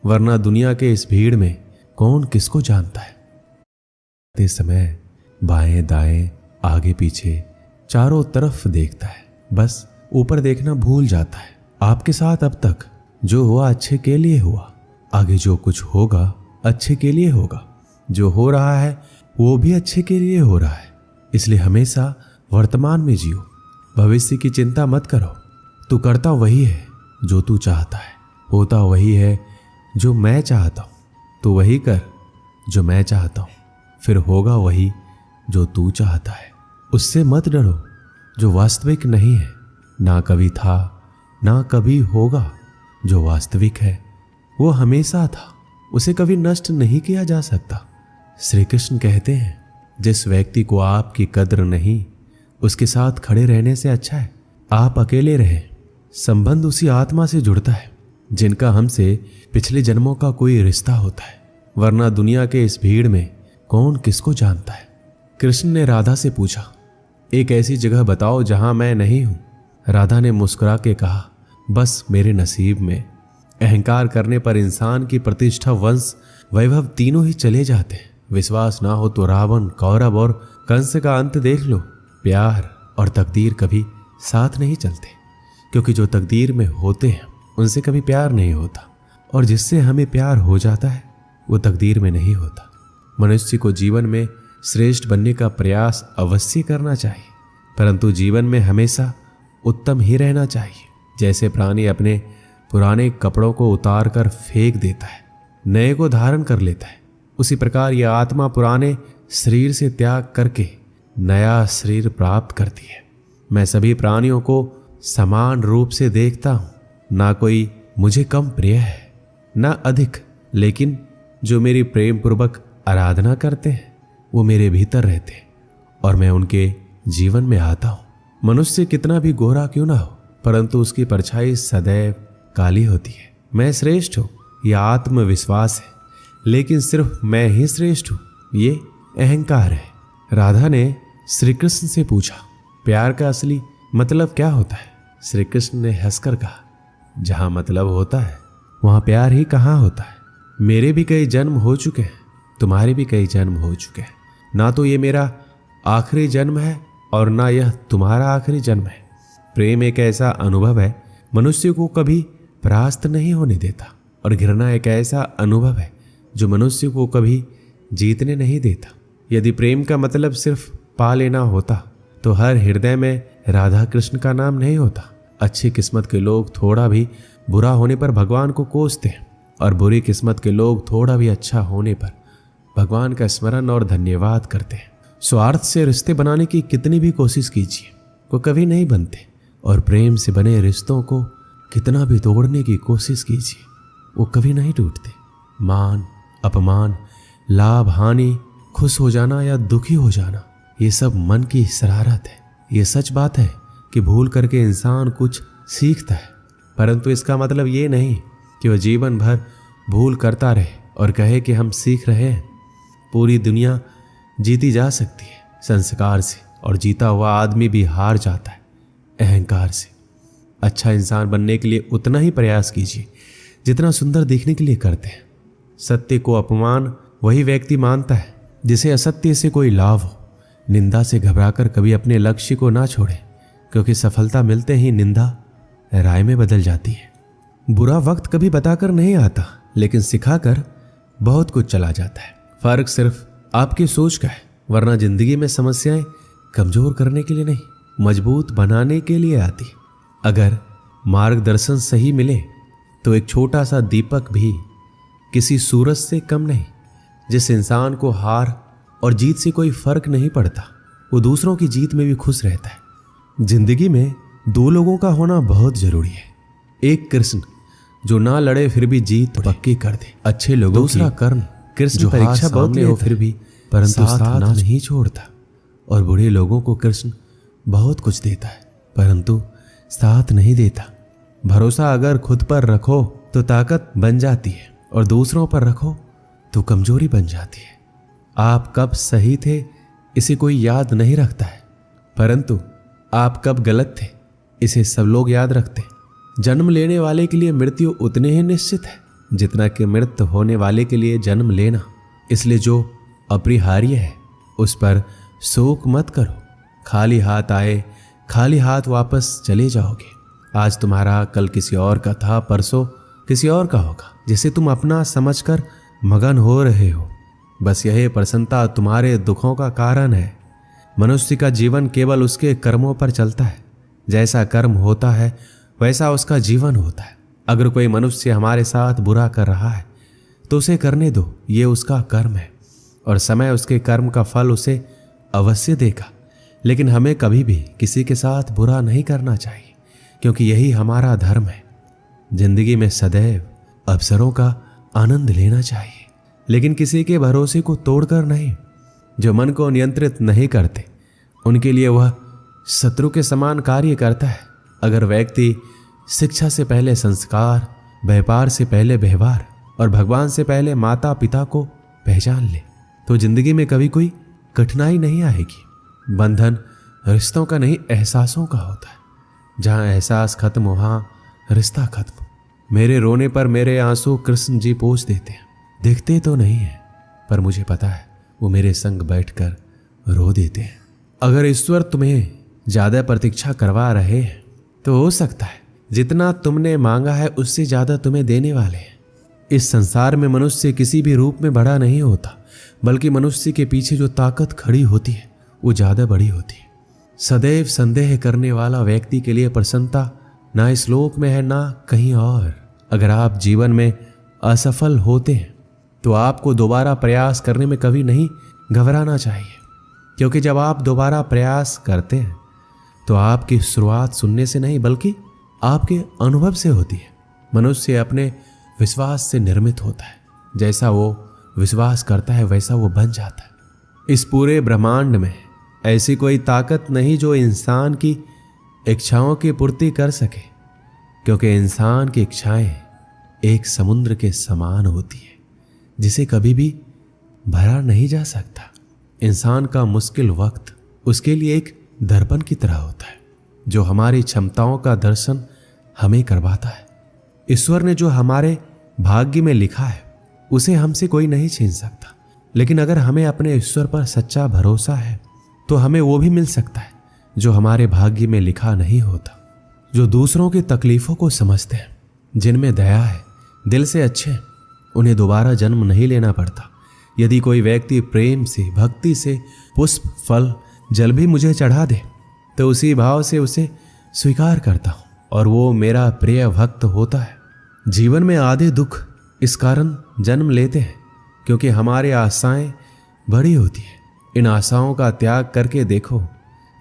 वरना दुनिया के इस भीड़ में कौन किसको जानता है। ते समय बाएं दाएं आगे पीछे चारों तरफ देखता है, बस ऊपर देखना भूल जाता है। आपके साथ अब तक जो हुआ अच्छे के लिए हुआ, आगे जो कुछ होगा अच्छे के लिए होगा। जो हो रहा है वो भी अच्छे के लिए हो रहा है, इसलिए हमेशा वर्तमान में जियो। भविष्य की चिंता मत करो। तू करता वही है जो तू चाहता है, होता वही है जो मैं चाहता हूं। तू वही कर जो मैं चाहता हूं, फिर होगा वही जो तू चाहता है। उससे मत डरो जो वास्तविक नहीं है, ना कभी था ना कभी होगा। जो वास्तविक है वो हमेशा था, उसे कभी नष्ट नहीं किया जा सकता। श्री कृष्ण कहते हैं, जिस व्यक्ति को आपकी कद्र नहीं, उसके साथ खड़े रहने से अच्छा है आप अकेले रहें। संबंध उसी आत्मा से जुड़ता है जिनका हमसे पिछले जन्मों का कोई रिश्ता होता है, वरना दुनिया के इस भीड़ में कौन किसको जानता है। कृष्ण ने राधा से पूछा, एक ऐसी जगह बताओ जहां मैं नहीं हूं। राधा ने मुस्कुरा के कहा, बस मेरे नसीब में। अहंकार करने पर इंसान की प्रतिष्ठा, वंश, वैभव तीनों ही चले जाते हैं। विश्वास ना हो तो रावण, कौरव और कंस का अंत देख लो। प्यार और तकदीर कभी साथ नहीं चलते, क्योंकि जो तकदीर में होते हैं उनसे कभी प्यार नहीं होता, और जिससे हमें प्यार हो जाता है वो तकदीर में नहीं होता। मनुष्य को जीवन में श्रेष्ठ बनने का प्रयास अवश्य करना चाहिए, परंतु जीवन में हमेशा उत्तम ही रहना चाहिए। जैसे प्राणी अपने पुराने कपड़ों को उतार कर फेंक देता है, नए को धारण कर लेता है, उसी प्रकार यह आत्मा पुराने शरीर से त्याग करके नया शरीर प्राप्त करती है। मैं सभी प्राणियों को समान रूप से देखता हूं, ना कोई मुझे कम प्रिय है ना अधिक, लेकिन जो मेरी प्रेम पूर्वक आराधना करते हैं वो मेरे भीतर रहते हैं और मैं उनके जीवन में आता हूं। मनुष्य कितना भी गोरा क्यों ना हो, परंतु उसकी परछाई सदैव काली होती है। मैं श्रेष्ठ हूं यह आत्मविश्वास है, लेकिन सिर्फ मैं ही श्रेष्ठ हूं ये अहंकार है। राधा ने श्री कृष्ण से पूछा, प्यार का असली मतलब क्या होता है। श्री कृष्ण ने हंसकर कहा, जहां मतलब होता है वहां प्यार ही कहां होता है। मेरे भी कई जन्म हो चुके हैं, तुम्हारे भी कई जन्म हो चुके हैं। ना तो ये मेरा आखिरी जन्म है और ना यह तुम्हारा आखिरी जन्म है। प्रेम एक ऐसा अनुभव है मनुष्य को कभी परास्त नहीं होने देता, और घृणा एक ऐसा अनुभव है जो मनुष्य को कभी जीतने नहीं देता। यदि प्रेम का मतलब सिर्फ पा लेना होता तो हर हृदय में राधा कृष्ण का नाम नहीं होता। अच्छी किस्मत के लोग थोड़ा भी बुरा होने पर भगवान को कोसते हैं, और बुरी किस्मत के लोग थोड़ा भी अच्छा होने पर भगवान का स्मरण और धन्यवाद करते हैं। स्वार्थ से रिश्ते बनाने की कितनी भी कोशिश कीजिए वो कभी नहीं बनते, और प्रेम से बने रिश्तों को कितना भी तोड़ने की कोशिश कीजिए वो कभी नहीं टूटते। मान, अपमान, लाभ, हानि, खुश हो जाना या दुखी हो जाना, ये सब मन की शरारत है। ये सच बात है कि भूल करके इंसान कुछ सीखता है, परंतु इसका मतलब ये नहीं कि वह जीवन भर भूल करता रहे और कहे कि हम सीख रहे हैं। पूरी दुनिया जीती जा सकती है संस्कार से, और जीता हुआ आदमी भी हार जाता है अहंकार से। अच्छा इंसान बनने के लिए उतना ही प्रयास कीजिए जितना सुंदर दिखने के लिए करते हैं। सत्य को अपमान वही व्यक्ति मानता है जिसे असत्य से कोई लाभ हो। निंदा से घबराकर कभी अपने लक्ष्य को ना छोड़े, क्योंकि सफलता मिलते ही निंदा राय में बदल जाती है। बुरा वक्त कभी बताकर नहीं आता, लेकिन सिखाकर बहुत कुछ चला जाता है। फर्क सिर्फ आपकी सोच का है, वरना जिंदगी में समस्याएं कमजोर करने के लिए नहीं, मजबूत बनाने के लिए आती। अगर मार्गदर्शन सही मिले तो एक छोटा सा दीपक भी किसी सूरज से कम नहीं। जिस इंसान को हार और जीत से कोई फर्क नहीं पड़ता, वो दूसरों की जीत में भी खुश रहता है। जिंदगी में दो लोगों का होना बहुत जरूरी है। एक कृष्ण जो ना लड़े फिर भी जीत पक्की कर दे, अच्छे लोगों दूसरा कर्ण कृष्ण जो परीक्षा बहुत हो फिर भी परंतु साथ नहीं छोड़ता, और बुरे लोगों को कृष्ण बहुत कुछ देता है परंतु साथ नहीं देता। भरोसा अगर खुद पर रखो तो ताकत बन जाती है, और दूसरों पर रखो तो कमजोरी बन जाती है। आप कब सही थे इसे कोई याद नहीं रखता है, परंतु आप कब गलत थे इसे सब लोग याद रखते हैं। जन्म लेने वाले के लिए मृत्यु उतनी ही निश्चित है जितना कि मृत होने वाले के लिए जन्म लेना। इसलिए जो अपरिहार्य है उस पर शोक मत करो। खाली हाथ आए खाली हाथ वापस चले जाओगे। आज तुम्हारा, कल किसी और का था, परसों किसी और का होगा, जिसे तुम अपना समझकर मगन हो रहे हो। बस यही प्रसन्नता तुम्हारे दुखों का कारण है। मनुष्य का जीवन केवल उसके कर्मों पर चलता है। जैसा कर्म होता है वैसा उसका जीवन होता है। अगर कोई मनुष्य हमारे साथ बुरा कर रहा है तो उसे करने दो, ये उसका कर्म है और समय उसके कर्म का फल उसे अवश्य देगा। लेकिन हमें कभी भी किसी के साथ बुरा नहीं करना चाहिए, क्योंकि यही हमारा धर्म है। जिंदगी में सदैव अवसरों का आनंद लेना चाहिए, लेकिन किसी के भरोसे को तोड़कर नहीं। जो मन को नियंत्रित नहीं करते उनके लिए वह शत्रु के समान कार्य करता है। अगर व्यक्ति शिक्षा से पहले संस्कार, व्यापार से पहले व्यवहार और भगवान से पहले माता पिता को पहचान ले तो जिंदगी में कभी कोई कठिनाई नहीं आएगी। बंधन रिश्तों का नहीं, एहसासों का होता है। जहां एहसास खत्म वहां रिश्ता खत्म। मेरे रोने पर मेरे आंसू कृष्ण जी पोंछ देते हैं। दिखते तो नहीं है पर मुझे पता है वो मेरे संग बैठकर रो देते हैं। अगर ईश्वर तुम्हें ज्यादा प्रतीक्षा करवा रहे हैं तो हो सकता है जितना तुमने मांगा है उससे ज्यादा तुम्हें देने वाले हैं। इस संसार में मनुष्य किसी भी रूप में बड़ा नहीं होता, बल्कि मनुष्य के पीछे जो ताकत खड़ी होती है वो ज्यादा बड़ी होती है। सदैव संदेह करने वाला व्यक्ति के लिए प्रसन्नता ना इस लोक में है ना कहीं और। अगर आप जीवन में असफल होते हैं तो आपको दोबारा प्रयास करने में कभी नहीं घबराना चाहिए, क्योंकि जब आप दोबारा प्रयास करते हैं तो आपकी शुरुआत सुनने से नहीं बल्कि आपके अनुभव से होती है। मनुष्य अपने विश्वास से निर्मित होता है। जैसा वो विश्वास करता है वैसा वो बन जाता है। इस पूरे ब्रह्मांड में ऐसी कोई ताकत नहीं जो इंसान की इच्छाओं की पूर्ति कर सके, क्योंकि इंसान की इच्छाएं एक समुद्र के समान होती है जिसे कभी भी भरा नहीं जा सकता। इंसान का मुश्किल वक्त उसके लिए एक दर्पण की तरह होता है जो हमारी क्षमताओं का दर्शन हमें करवाता है। ईश्वर ने जो हमारे भाग्य में लिखा है उसे हमसे कोई नहीं छीन सकता, लेकिन अगर हमें अपने ईश्वर पर सच्चा भरोसा है तो हमें वो भी मिल सकता है जो हमारे भाग्य में लिखा नहीं होता। जो दूसरों की तकलीफों को समझते हैं, जिनमें दया है, दिल से अच्छे, उन्हें दोबारा जन्म नहीं लेना पड़ता। यदि कोई व्यक्ति प्रेम से, भक्ति से पुष्प, फल, जल भी मुझे चढ़ा दे तो उसी भाव से उसे स्वीकार करता हूँ और वो मेरा प्रिय भक्त होता है। जीवन में आधे दुख इस कारण जन्म लेते हैं क्योंकि हमारी आशाएं बड़ी होती है। इन आशाओं का त्याग करके देखो,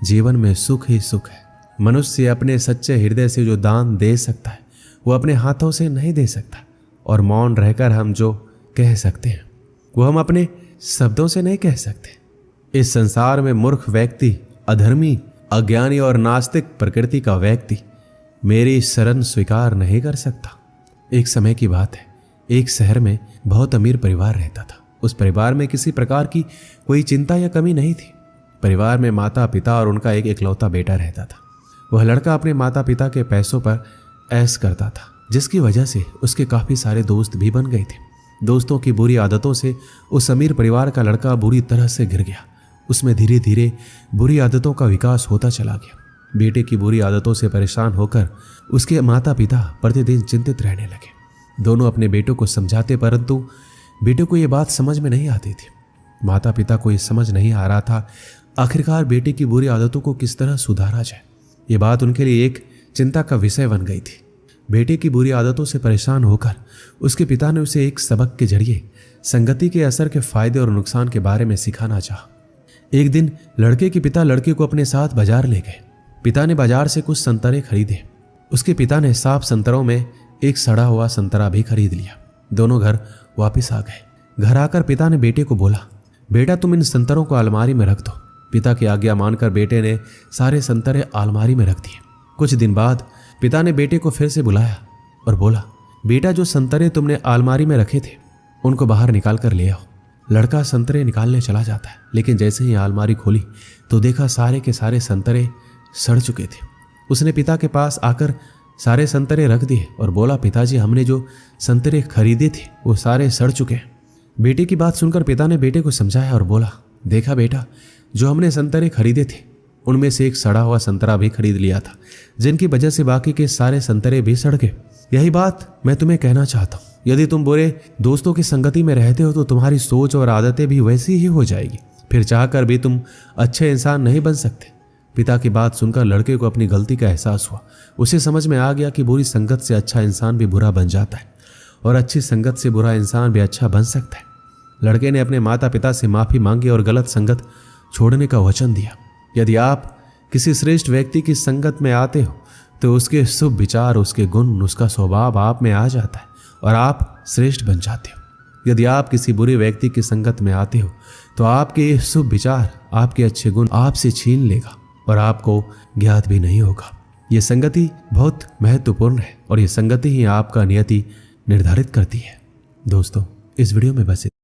जीवन में सुख ही सुख है। मनुष्य अपने सच्चे हृदय से जो दान दे सकता है वो अपने हाथों से नहीं दे सकता, और मौन रहकर हम जो कह सकते हैं वो हम अपने शब्दों से नहीं कह सकते। इस संसार में मूर्ख व्यक्ति, अधर्मी, अज्ञानी और नास्तिक प्रकृति का व्यक्ति मेरी शरण स्वीकार नहीं कर सकता। एक समय की बात है, एक शहर में बहुत अमीर परिवार रहता था। उस परिवार में किसी प्रकार की कोई चिंता या कमी नहीं थी। परिवार में माता पिता और उनका एक इकलौता बेटा रहता था। वह लड़का अपने माता पिता के पैसों पर ऐश करता था, जिसकी वजह से उसके काफी सारे दोस्त भी बन गए थे। दोस्तों की बुरी आदतों से उस अमीर परिवार का लड़का बुरी तरह से गिर गया। उसमें धीरे धीरे बुरी आदतों का विकास होता चला गया। बेटे की बुरी आदतों से परेशान होकर उसके माता पिता प्रतिदिन चिंतित रहने लगे। दोनों अपने बेटों को समझाते, परंतु बेटे को ये बात समझ में नहीं आती थी। माता पिता को ये समझ नहीं आ रहा था आखिरकार बेटे की बुरी आदतों को किस तरह सुधारा जाए। ये बात उनके लिए एक चिंता का विषय बन गई थी। बेटे की बुरी आदतों से परेशान होकर उसके पिता ने उसे एक सबक के जरिए संगति के असर के फायदे और नुकसान के बारे में सिखाना चाहा। एक दिन लड़के के पिता लड़के को अपने साथ बाजार ले गए। पिता ने बाजार से कुछ संतरे खरीदे। उसके पिता ने साफ संतरों में एक सड़ा हुआ संतरा भी खरीद लिया। दोनों घर वापस आ गए। घर आकर पिता ने बेटे को बोला, बेटा तुम इन संतरों को अलमारी में रख दो। पिता की आज्ञा मानकर बेटे ने सारे संतरे अलमारी में रख दिए। कुछ दिन बाद पिता ने बेटे को फिर से बुलाया और बोला, बेटा जो संतरे तुमने अलमारी में रखे थे उनको बाहर निकाल कर ले आओ। लड़का संतरे निकालने चला जाता है, लेकिन जैसे ही अलमारी खोली तो देखा सारे के सारे संतरे सड़ चुके थे। उसने पिता के पास आकर सारे संतरे रख दिए और बोला, पिताजी हमने जो संतरे खरीदे थे वो सारे सड़ चुके हैं। बेटे की बात सुनकर पिता ने बेटे को समझाया और बोला, देखा बेटा, जो हमने संतरे खरीदे थे उनमें से एक सड़ा हुआ संतरा भी खरीद लिया था, जिनकी वजह से बाकी के सारे संतरे भी सड़ गए। यही बात मैं तुम्हें कहना चाहता हूँ, यदि तुम बुरे दोस्तों की संगति में रहते हो तो तुम्हारी सोच और आदतें भी वैसी ही हो जाएगी, फिर चाहकर भी तुम अच्छे इंसान नहीं बन सकते। पिता की बात सुनकर लड़के को अपनी गलती का एहसास हुआ। उसे समझ में आ गया कि बुरी संगत से अच्छा इंसान भी बुरा बन जाता है और अच्छी संगत से बुरा इंसान भी अच्छा बन सकता है। लड़के ने अपने माता पिता से माफी मांगी और गलत संगत छोड़ने का वचन दिया। यदि आप किसी श्रेष्ठ व्यक्ति की संगत में आते हो तो उसके शुभ विचार, उसके गुण, उसका स्वभाव आप में आ जाता है और आप श्रेष्ठ बन जाते हो। यदि आप किसी बुरे व्यक्ति की संगत में आते हो तो आपके ये शुभ विचार, आपके अच्छे गुण आपसे छीन लेगा और आपको ज्ञात भी नहीं होगा। ये संगति बहुत महत्वपूर्ण है और ये संगति ही आपका नियति निर्धारित करती है। दोस्तों, इस वीडियो में बस